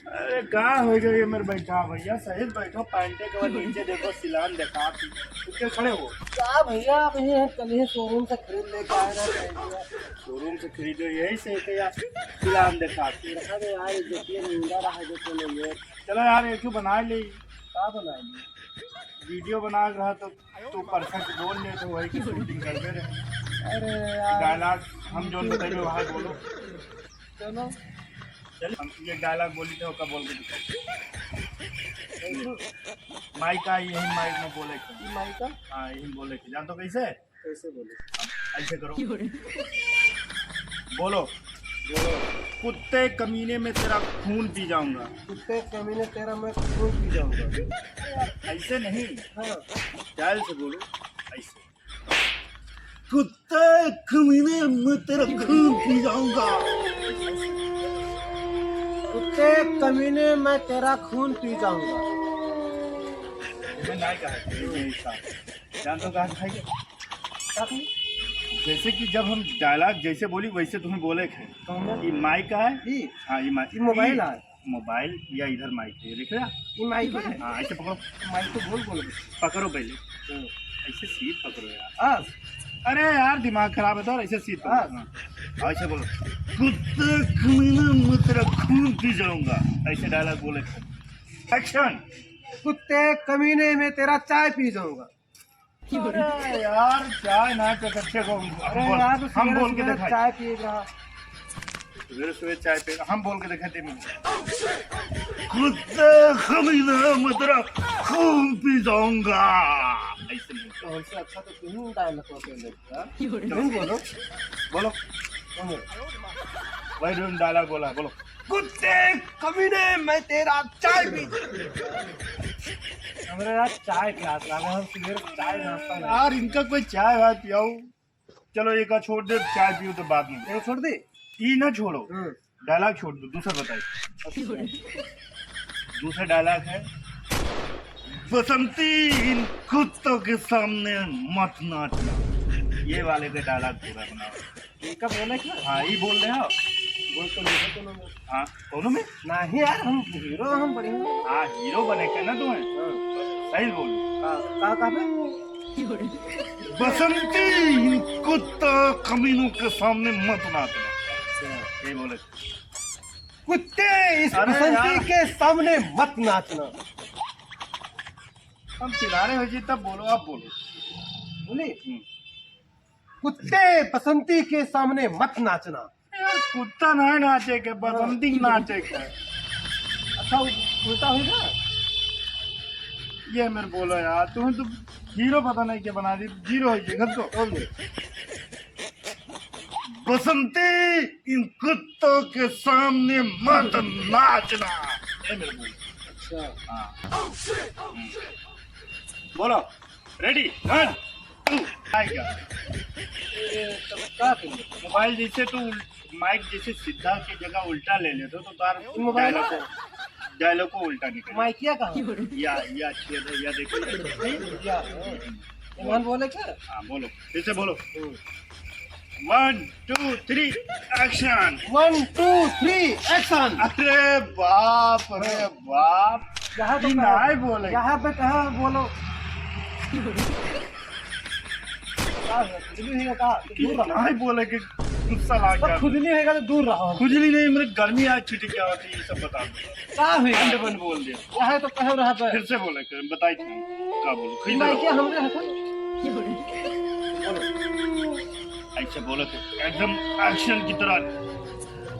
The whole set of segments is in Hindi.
अरे कहाँ हो गई मेरे बैठा भैया, सही बैठो। पैंटे के बाद नीचे देखो, सिलान देखा तुम खड़े हो। क्या भैया भैया कल ही शोरूम से खरीद लेके आए ना भैया। शोरूम से खरीदो यही से कि यार सिलान देखा। रखा दे यार, देखिए महंगा रहा जो तो नहीं है। चलो यार एक बना ले, क्या बनाएंगे? वीडियो बना रहा तो तू परफेक्ट बोल ले तो वही की शूटिंग करते रहे। अरे यार डायलॉग हम जो बताइए वहाँ बोलो। चलो चल हम ये डायलॉग बोली थे उसका बोल के दिखा। माइक आ यही माइक में बोले के। ये माइक का हाँ यही बोले के, जान तो कैसे कैसे बोले? ऐसे करो, बोलो कुत्ते कमीने में तेरा खून पी जाऊंगा। कुत्ते कमीने तेरा मैं खून पी जाऊंगा। ऐसे नहीं, हाँ चाल से बोलो ऐसे। कुत्ते कमीने में तेरा खून पी जाऊंगा। कुत्ते कमीने मैं तेरा खून पी जाऊंगा। मैं नहीं कहा जान तो कहा खाएगा। क्या कही? जैसे कि जब हम डायलॉग जैसे बोली वैसे तुम्हें बोले थे। ये माइक का है। हाँ ये माइक, ये मोबाइल है। मोबाइल या इधर माइक है, देख रहा। ये माइक है। हाँ ऐसे पकड़ो, माइक तो बोल बोल पकड़ो पहले ऐसे सीट पकड़ो यार। हाँ अरे यार दिमाग खराब है तो ऐसे सीट पकड़ो। हाँ ऐसे बोलो, कुत्ते कमीने में तेरा खून पी जाऊंगा। ऐसे डायलॉग बोले थे। एक्शन। कुत्ते कमीने में तेरा चाय पी जाऊंगा। अरे यार चाय ना चकच्चे को अरे यार तो हम बोल के सवेरे दिखाए। चाय पी रहा। सवेरे सवेरे चाय पे हम बोल के दिखाते हैं। कुत्ते कमीने में तेरा खून पी जाऊंगा। ऐसे बोलो। तो हमसे अच्छा तो तुम डायलॉग पे लेता। तुम बोलो बोलो बोलो। वही डायलॉग बोला, बोलो कुत्ते कमीने मैं तेरा चाय पी। हमारे यार चाय प्यास लगा, हम सवेरे चाय नाश्ता नहीं। यार इनका कोई चाय वाय पियाओ। चलो एक का छोड़ दे, चाय पियो तो बाद में। ये छोड़ दे। ये ना छोड़ो, डायलॉग छोड़ दो, दूसरा बताइए। दूसरा डायलॉग है, बसंती इन कुत्तों के सामने मत नाचना। ये वाले का डायलॉग पूरा बनाओ। इनका बोले क्या? हाँ ये बोल रहे हो। बोल तो नहीं दोनों में। हाँ दोनों में। नहीं यार हम हीरो हम बड़े हैं। हाँ हीरो बने के ना तुम्हें, सही बोलो। कहाँ पे? बसंती इन कुत्ता कमीनों के सामने मत नाचना। ये बोले। कुत्ते इस अरे बसंती यार। के सामने मत नाचना। हम चिल्ला रहे हो जी, तब बोलो, आप बोलो। बोली कुत्ते बसंती के सामने मत नाचना। यार कुत्ता ना नाचे के, बसंती नाचे के। अच्छा उल्टा होगा। ये मेरे बोलो यार, तुम्हें तो हीरो पता नहीं क्या बना दी, जीरो है ये तो। बसंती इन कुत्तों के सामने मत नाचना। ये मेरे बोलो। अच्छा हाँ बोलो, रेडी 1 2 आएगा। क्या करेंगे? मोबाइल जैसे तू माइक जैसे सीधा की जगह उल्टा ले लेते तो तार मोबाइल डायलॉग को उल्टा निकल। माइकिया कहाँ? या अच्छी है, या देखो। क्या ईमान बोले क्या? हाँ बोलो, फिर से बोलो। 1 2 3 एक्शन। 1 2 3 एक्शन। अरे बाप रे बाप, यहाँ तो नहीं बोले। यहाँ पे कहा बोलो। खुजली होगा दूर रहो। नहीं बोले कि गुस्सा लाग गया। खुजली होगा तो दूर रहो। खुजली नहीं, मेरी गर्मी आज छुट्टी क्या होती है ये सब बता दो। क्या हुआ? ठंड बन बोल दिया। यहाँ तो कहो रहा पे फिर से बोले बताई थी क्या बोलो। खरीद माइकिया हमरे हाथ ऐसे बोले थे एकदम एक्शन की तरह,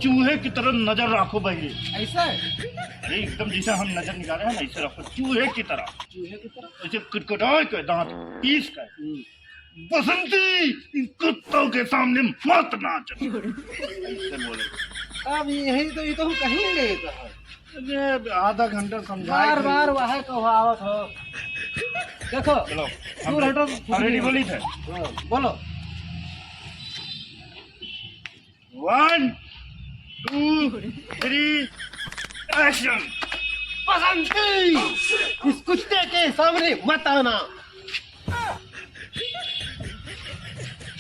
चूहे की तरह नजर रखो भाई। ऐसा है? अरे एकदम जैसे हम नजर निकाले हैं ना ऐसे रखो, चूहे की तरह। चूहे की तरह? ऐसे कटकटाए के दांत पीस का। बसंती इन कुत्तों के सामने मत नाच। ऐसे बोले। अब यही तो ये तो हम कहीं नहीं गए तो। अरे आधा घंटा समझा। बार बार वह कहावत हो। देखो चलो दूर हटो। रेडी बोली थे। बोलो 1 2 3 एक्शन। बसंती इस कुत्ते के सामने मत आना।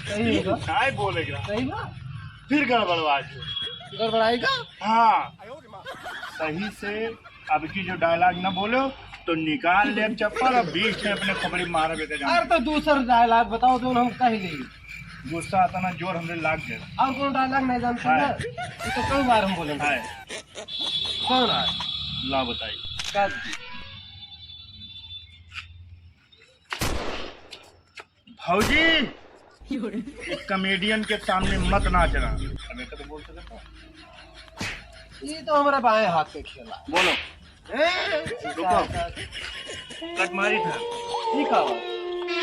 सही होगा? काय बोलेगा सही ना? फिर गड़बड़वा। गड़बड़ाएगा? हाँ सही से अब की जो डायलॉग ना बोलो तो निकाल ले चप्पल और बीच में अपने खबरी मारा बेटे जान। अरे तो दूसरा डायलॉग बताओ जो हम कह ले। गुस्सा आता ना जोर हमने लाग दे। और कौन डायलॉग नहीं जानते हाँ। ना, ये तो कई बार हम बोले है कौन है ला बताइए। क्या भौजी एक कॉमेडियन के सामने मत नाचना। अब एक तो बोल सकता हूँ। ये तो हमारे बाएं हाथ पे खेला। बोलो रुको। ठीक कट मारी था है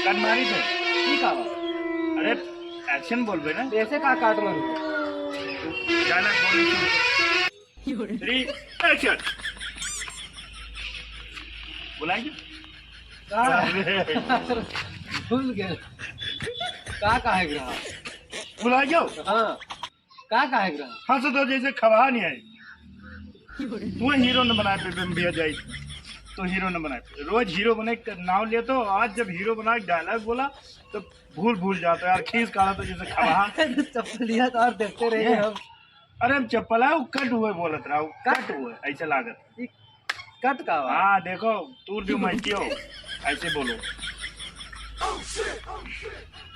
कट मारी थे। ठीक है अरे एक्शन बोल बे ना। ऐसे का काट मारू डायलॉग बोलने 3 एक्शन बुलाएंगे। भूल गए का है ग्रह। बुलाएंगे हाँ का है ग्रह। हाँ तो जैसे खबा नहीं आई तू हीरो न बनाए पे भैया जाए तो हीरो न बनाए। रोज हीरो बने नाम ले तो आज जब हीरो बना डायलॉग बोला तो भूल जाता है यार। खींच काला तो जैसे खबा चप्पल लिया तो और देखते रहे हम। अरे हम चप्पल है वो कट हुए बोलत रहा कट हुए ऐसे लागत। कट का हाँ देखो तू जो महती हो ऐसे बोलो।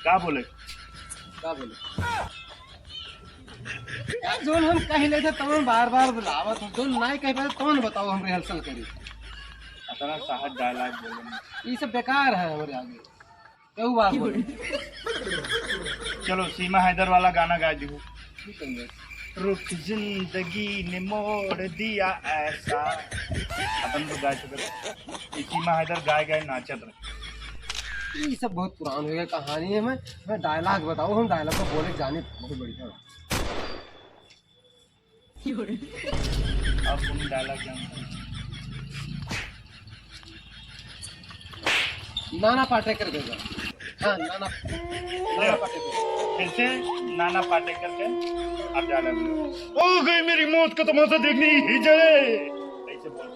क्या बोले का बोले यार जोन हम कह ले थे तुम बार बुलावत हो जोन नहीं कह पाए कौन बताओ हम रिहर्सल करी। इतना सहज डायलॉग बोले ये सब बेकार है हमारे आगे क्यों बात बोले। चलो सीमा हैदर वाला गाना गा दो। ठीक है रुख जिंदगी ने मोड़ दिया ऐसा अपन तो गा चुके। सीमा हैदर गाए नाचत रहे। ये सब बहुत पुरान हो गया कहानी है। मैं डायलॉग बताओ हम डायलॉग को बोले जाने बहुत बढ़िया। अब तुम डायलॉग जानते नाना पाटेकर देगा। हाँ नाना पाटेकर फिर से नाना पाटेकर के अब डायलॉग ओ गई मेरी मौत का तमाशा देखनी हिजड़े ऐसे बोल।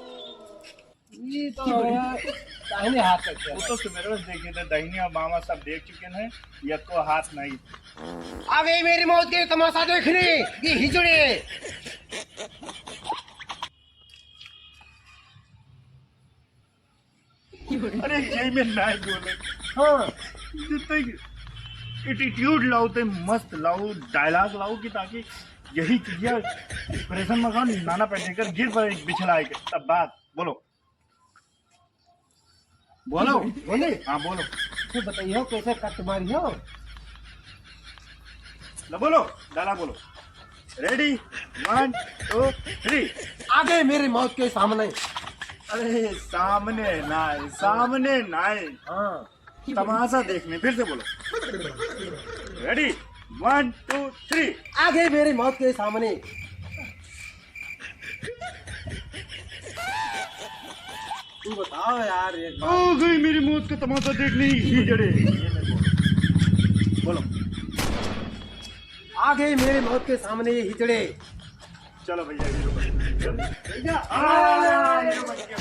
ये तो दाहिने हाथ का खेल वो तो सुमेर देखे थे दहीनी और मामा सब देख चुके हैं। ये को हाथ नहीं आ गई मेरी मौत के तमाशा देखने ये हिजड़े। अरे यही में नहीं बोले। हाँ जितने एटीट्यूड लाओ तो मस्त लाओ डायलॉग लाओ कि ताकि यही चीजें एक्सप्रेशन में खाओ। नाना पाटेकर गिर पर बिछला है तब बात बोलो बोलो बोले हाँ बोलो तो बताइए कैसे कट मारी हो। ना बोलो डायलॉग बोलो। रेडी 1 2 3 आगे मेरी मौत के सामने। अरे सामने नाए हाँ तमाशा देखने। फिर से बोलो रेडी 1 2 3 आगे मेरी मौत के सामने। तू बताओ यार एक बार। ओ गई मेरी मौत का तमाशा देखने ही जड़े। बोलो आगे मेरे मौत के सामने ये हिजड़े। चलो भैया हीरो बन गया। भैया हीरो बन गया।